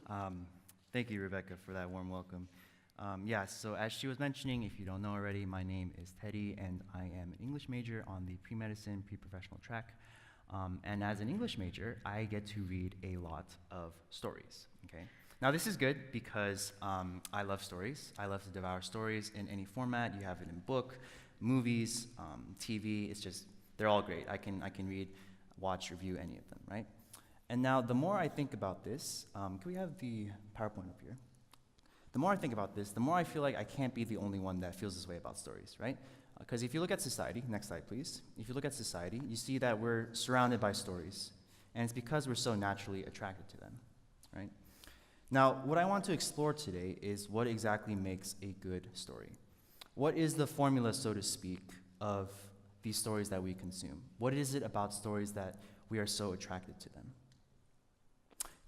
Um, Thank you, Rebecca, for that warm welcome. So as she was mentioning, if you don't know already, my name is Teddy, and I am an English major on the pre-medicine, pre-professional track. And as an English major, I get to read a lot of stories, okay? Now, this is good because I love stories. I love to devour stories in any format. You have it in book, movies, TV. It's just, they're all great. I can read, watch, review any of them, right? And now, the more I think about this, can we have the PowerPoint up here? The more I think about this, the more I feel like I can't be the only one that feels this way about stories, right? Because if you look at society, next slide please, if you look at society, you see that we're surrounded by stories, and it's because we're so naturally attracted to them, right? Now, what I want to explore today is what exactly makes a good story. What is the formula, so to speak, of these stories that we consume? What is it about stories that we are so attracted to them?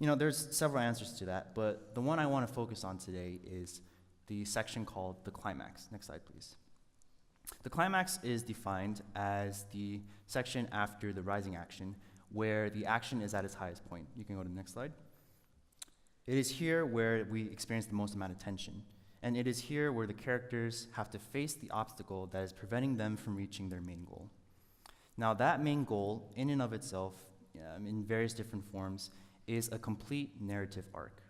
You know, there's several answers to that, but the one I want to focus on today is the section called the climax. Next slide, please. The climax is defined as the section after the rising action, where the action is at its highest point. You can go to the next slide. It is here where we experience the most amount of tension, and it is here where the characters have to face the obstacle that is preventing them from reaching their main goal. Now, that main goal, in and of itself, in various different forms, is a complete narrative arc.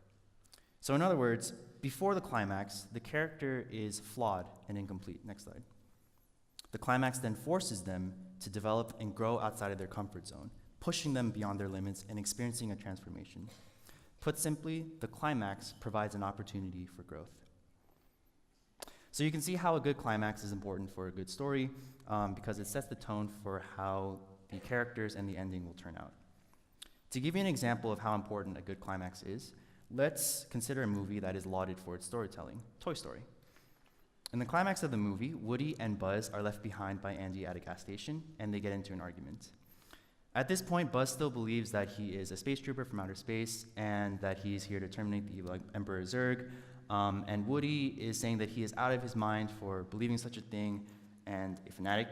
So in other words, before the climax, the character is flawed and incomplete. Next slide. The climax then forces them to develop and grow outside of their comfort zone, pushing them beyond their limits and experiencing a transformation. Put simply, the climax provides an opportunity for growth. So you can see how a good climax is important for a good story because it sets the tone for how the characters and the ending will turn out. To give you an example of how important a good climax is, let's consider a movie that is lauded for its storytelling, Toy Story. In the climax of the movie, Woody and Buzz are left behind by Andy at a gas station, and they get into an argument. At this point, Buzz still believes that he is a space trooper from outer space and that he's here to terminate the evil Emperor Zurg, and Woody is saying that he is out of his mind for believing such a thing and a fanatic,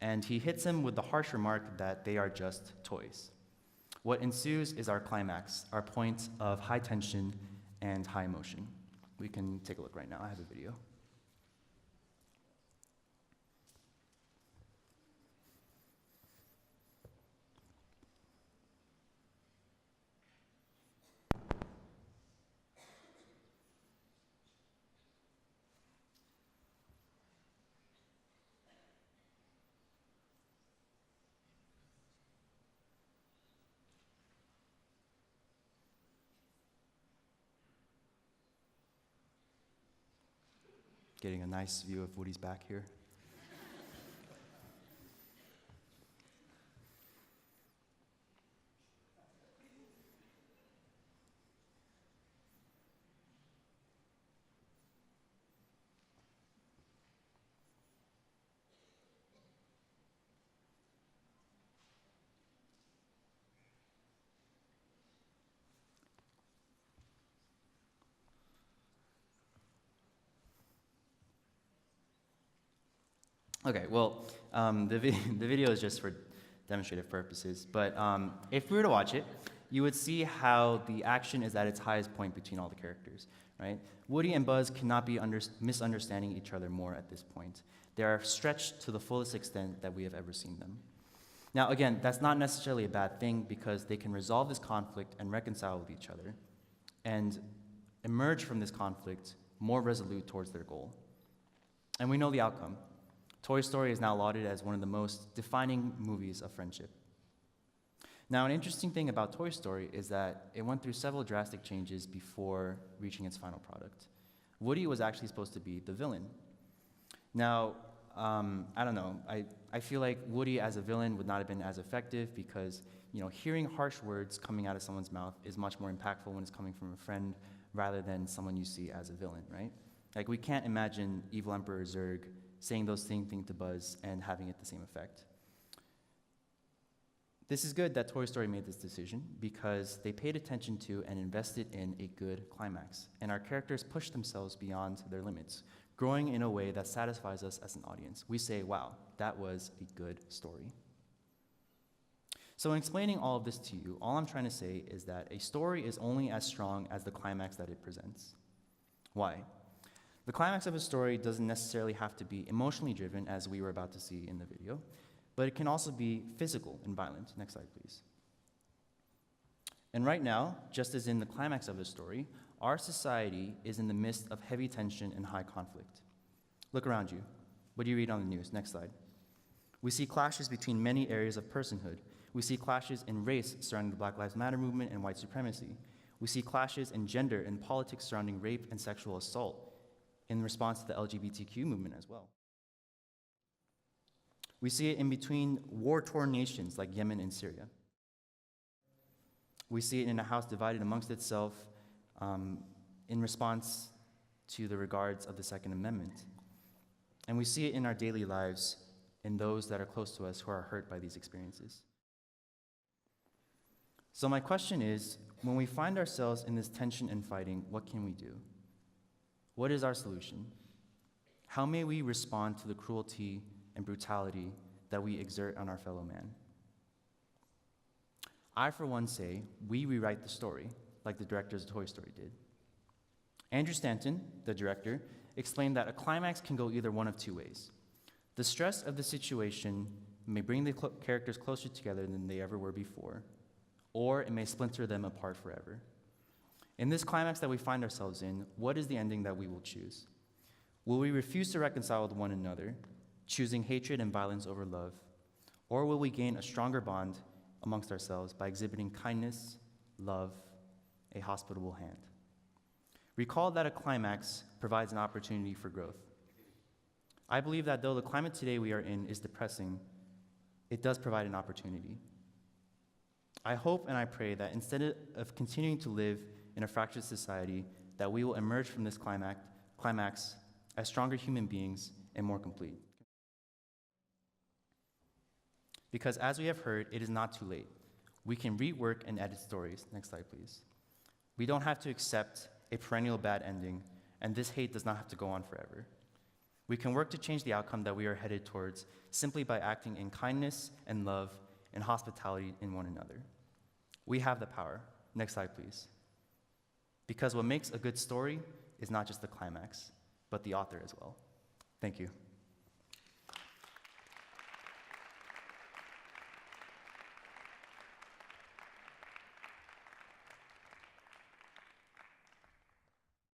and he hits him with the harsh remark that they are just toys. What ensues is our climax, our point of high tension and high emotion. We can take a look right now. I have a video. Getting a nice view of Woody's back here. Okay, well, the video is just for demonstrative purposes, but if we were to watch it, you would see how the action is at its highest point between all the characters, right? Woody and Buzz cannot be misunderstanding each other more at this point. They are stretched to the fullest extent that we have ever seen them. Now, again, that's not necessarily a bad thing because they can resolve this conflict and reconcile with each other and emerge from this conflict more resolute towards their goal. And we know the outcome. Toy Story is now lauded as one of the most defining movies of friendship. Now, an interesting thing about Toy Story is that it went through several drastic changes before reaching its final product. Woody was actually supposed to be the villain. Now, I don't know, I feel like Woody as a villain would not have been as effective because, you know, hearing harsh words coming out of someone's mouth is much more impactful when it's coming from a friend rather than someone you see as a villain, right? Like, we can't imagine evil Emperor Zurg saying those same things to Buzz and having it the same effect. This is good that Toy Story made this decision because they paid attention to and invested in a good climax, and our characters pushed themselves beyond their limits, growing in a way that satisfies us as an audience. We say, wow, that was a good story. So in explaining all of this to you, all I'm trying to say is that a story is only as strong as the climax that it presents. Why? The climax of a story doesn't necessarily have to be emotionally driven, as we were about to see in the video, but it can also be physical and violent. Next slide, please. And right now, just as in the climax of a story, our society is in the midst of heavy tension and high conflict. Look around you. What do you read on the news? Next slide. We see clashes between many areas of personhood. We see clashes in race surrounding the Black Lives Matter movement and white supremacy. We see clashes in gender and politics surrounding rape and sexual assault in response to the LGBTQ movement as well. We see it in between war-torn nations like Yemen and Syria. We see it in a house divided amongst itself in response to the regards of the Second Amendment. And we see it in our daily lives in those that are close to us who are hurt by these experiences. So my question is, when we find ourselves in this tension and fighting, what can we do? What is our solution? How may we respond to the cruelty and brutality that we exert on our fellow man? I, for one, say we rewrite the story, like the directors of Toy Story did. Andrew Stanton, the director, explained that a climax can go either one of two ways. The stress of the situation may bring the characters closer together than they ever were before, or it may splinter them apart forever. In this climax that we find ourselves in, what is the ending that we will choose? Will we refuse to reconcile with one another, choosing hatred and violence over love, or will we gain a stronger bond amongst ourselves by exhibiting kindness, love, a hospitable hand? Recall that a climax provides an opportunity for growth. I believe that though the climate today we are in is depressing, it does provide an opportunity. I hope and I pray that instead of continuing to live in a fractured society, that we will emerge from this climax as stronger human beings and more complete. Because as we have heard, it is not too late. We can rework and edit stories. Next slide, please. We don't have to accept a perennial bad ending, and this hate does not have to go on forever. We can work to change the outcome that we are headed towards simply by acting in kindness and love and hospitality in one another. We have the power. Next slide, please. Because what makes a good story is not just the climax, but the author as well. Thank you.